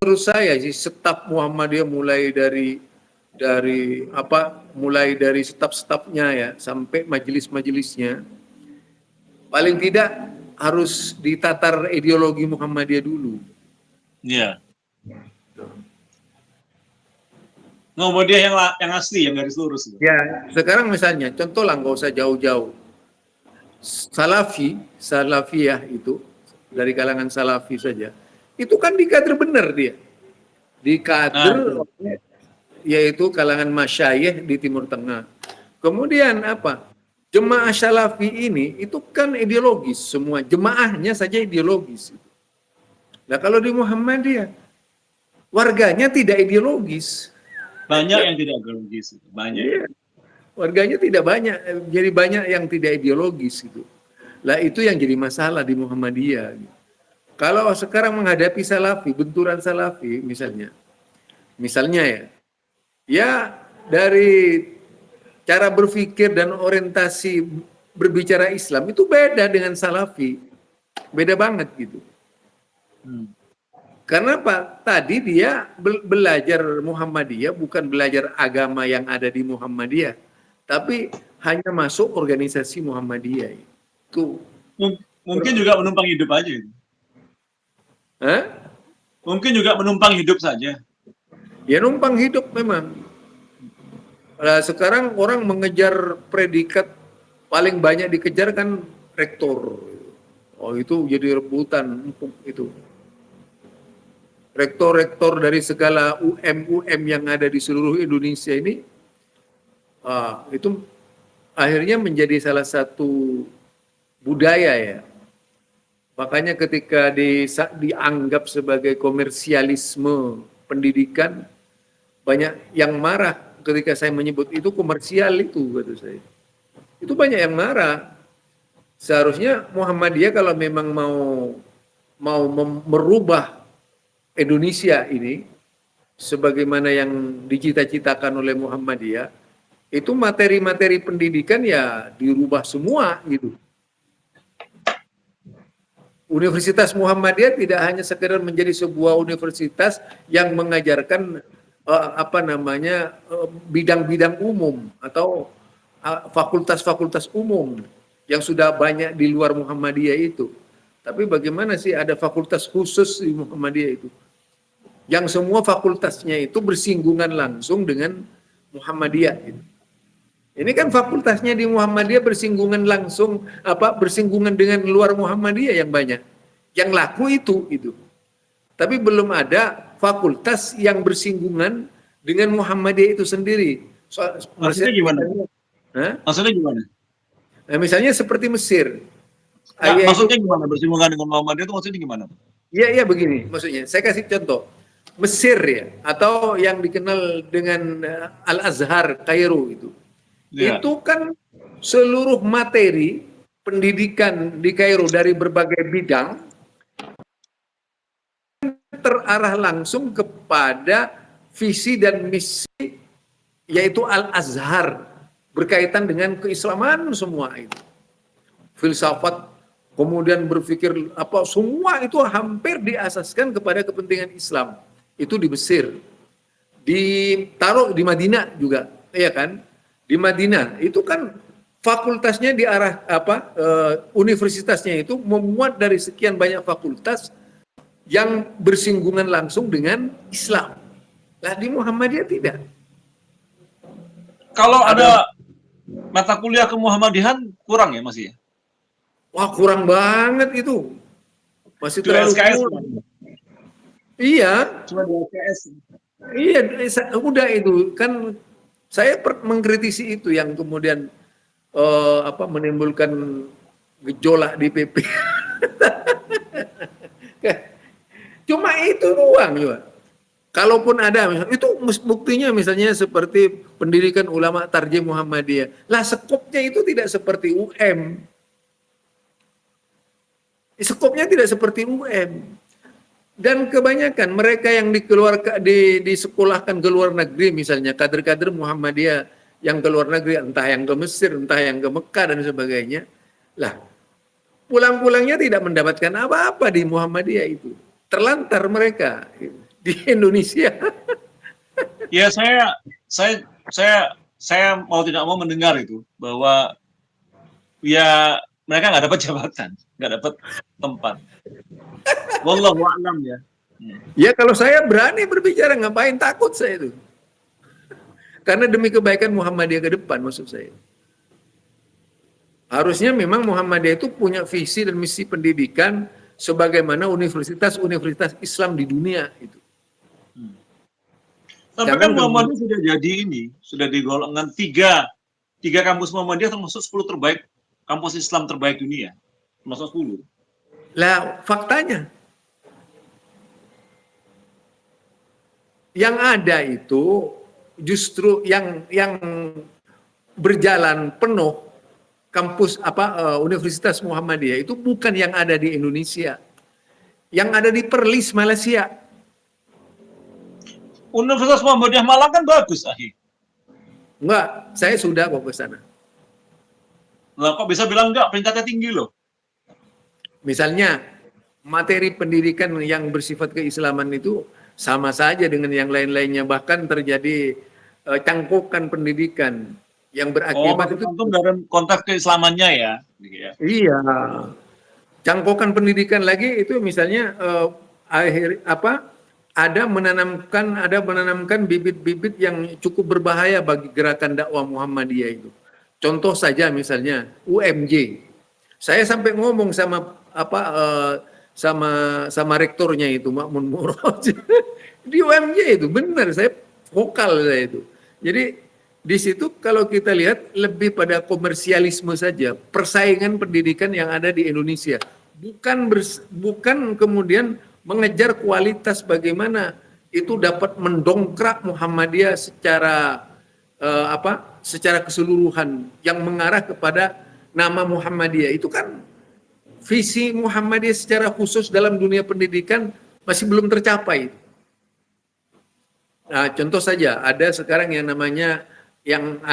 menurut saya sih staf Muhammadiyah mulai dari staf-stafnya ya sampai majelis-majelisnya paling tidak harus ditatar ideologi Muhammadiyah dulu. Iya. Muhammadiyah yang asli, yang garis lurus. Ya, sekarang misalnya contoh lah, nggak usah jauh-jauh. Salafiyah itu dari kalangan Salafi saja. Itu kan dikader benar dia. Dikader yaitu kalangan masyayikh di Timur Tengah. Kemudian apa? Jemaah Salafi ini itu kan ideologis semua. Jemaahnya saja ideologis. Nah kalau di Muhammadiyah warganya tidak ideologis. Banyak yang tidak ideologis. Banyak. Iya. Warganya tidak banyak, jadi banyak yang tidak ideologis gitu. Lah itu yang jadi masalah di Muhammadiyah. Kalau sekarang menghadapi Salafi, benturan Salafi misalnya ya dari cara berpikir dan orientasi berbicara Islam itu beda dengan Salafi, beda banget gitu. Karena apa? Tadi dia belajar Muhammadiyah bukan belajar agama yang ada di Muhammadiyah, tapi hanya masuk organisasi Muhammadiyah. Itu mungkin juga menumpang hidup aja. Hah? Mungkin juga menumpang hidup saja. Ya numpang hidup memang. Nah, sekarang orang mengejar predikat paling banyak dikejar kan rektor. Oh itu jadi rebutan itu. Rektor-rektor dari segala UM yang ada di seluruh Indonesia ini, itu akhirnya menjadi salah satu budaya ya. Makanya ketika dianggap sebagai komersialisme pendidikan, banyak yang marah ketika saya menyebut itu komersial itu, kata saya. Itu banyak yang marah. Seharusnya Muhammadiyah kalau memang mau merubah Indonesia ini sebagaimana yang dicita-citakan oleh Muhammadiyah, itu materi-materi pendidikan ya dirubah semua gitu. Universitas Muhammadiyah tidak hanya sekedar menjadi sebuah universitas yang mengajarkan bidang-bidang umum atau fakultas-fakultas umum yang sudah banyak di luar Muhammadiyah itu. Tapi bagaimana sih ada fakultas khusus di Muhammadiyah itu? Yang semua fakultasnya itu bersinggungan langsung dengan Muhammadiyah. Gitu. Ini kan fakultasnya di Muhammadiyah bersinggungan langsung, bersinggungan dengan luar Muhammadiyah yang banyak. Yang laku itu. Tapi belum ada fakultas yang bersinggungan dengan Muhammadiyah itu sendiri. Maksudnya gimana? Maksudnya gimana? Nah, misalnya seperti Mesir. Nah, maksudnya gimana bersinggungan dengan Muhammadiyah itu maksudnya gimana? Iya begini maksudnya. Saya kasih contoh. Mesir ya, atau yang dikenal dengan Al-Azhar, Kairo itu. Ya. Itu kan seluruh materi pendidikan di Kairo dari berbagai bidang terarah langsung kepada visi dan misi yaitu Al-Azhar berkaitan dengan keislaman semua itu. Filsafat, kemudian berpikir semua itu hampir diasaskan kepada kepentingan Islam. Itu di Mesir. Ditaruh di Madinah juga, ya kan? Di Madinah itu kan fakultasnya di arah universitasnya itu memuat dari sekian banyak fakultas yang bersinggungan langsung dengan Islam. Lah di Muhammadiyah tidak. Kalau ada mata kuliah ke Muhammadiyahan kurang ya masih ya? Wah kurang banget itu. Masih terlalu kurang. Iya. Cuma di LKS. Iya, udah itu kan saya mengkritisi itu yang kemudian menimbulkan gejolak di PP. Cuma itu doang juga. Kalaupun ada, itu buktinya misalnya seperti pendidikan ulama Tarjih Muhammadiyah. Lah skopnya itu tidak seperti UM. Skopnya tidak seperti UM. Dan kebanyakan mereka yang disekolahkan ke luar negeri misalnya kader-kader Muhammadiyah yang ke luar negeri, entah yang ke Mesir, entah yang ke Mekah dan sebagainya. Lah, pulang-pulangnya tidak mendapatkan apa-apa di Muhammadiyah itu. Terlantar mereka. di Indonesia. Ya saya mau tidak mau mendengar itu bahwa ya mereka nggak dapat jabatan, nggak dapat tempat. Wallahu a'lam ya. Ya kalau saya berani berbicara, ngapain takut saya itu. Karena demi kebaikan Muhammadiyah ke depan maksud saya. Harusnya memang Muhammadiyah itu punya visi dan misi pendidikan sebagaimana universitas-universitas Islam di dunia itu. Tapi Jangan kan Muhammadiyah sudah jadi ini, sudah digolongkan tiga kampus Muhammadiyah termasuk 10 terbaik kampus Islam terbaik dunia, termasuk 10. Lah faktanya yang ada itu justru yang berjalan penuh kampus Universitas Muhammadiyah itu bukan yang ada di Indonesia, yang ada di Perlis Malaysia. Universitas Muhammadiyah Malang kan bagus, Ahi. Enggak, saya sudah kok ke sana. Lah kok bisa bilang enggak, peringkatnya tinggi loh. Misalnya materi pendidikan yang bersifat keislaman itu sama saja dengan yang lain-lainnya, bahkan terjadi cangkokan pendidikan yang berakibat itu. Tergantung dalam konteks keislamannya ya. Iya, cangkokan pendidikan lagi itu misalnya ada menanamkan bibit-bibit yang cukup berbahaya bagi gerakan dakwah Muhammadiyah itu. Contoh saja misalnya UMJ. Saya sampai ngomong sama rektornya itu Makmun Murad. Di UMJ itu benar, saya vokal saya itu. Jadi di situ kalau kita lihat lebih pada komersialisme saja, persaingan pendidikan yang ada di Indonesia, bukan kemudian mengejar kualitas bagaimana itu dapat mendongkrak Muhammadiyah secara keseluruhan yang mengarah kepada nama Muhammadiyah. Itu kan visi Muhammadiyah secara khusus dalam dunia pendidikan masih belum tercapai. Nah, contoh saja ada sekarang yang namanya yang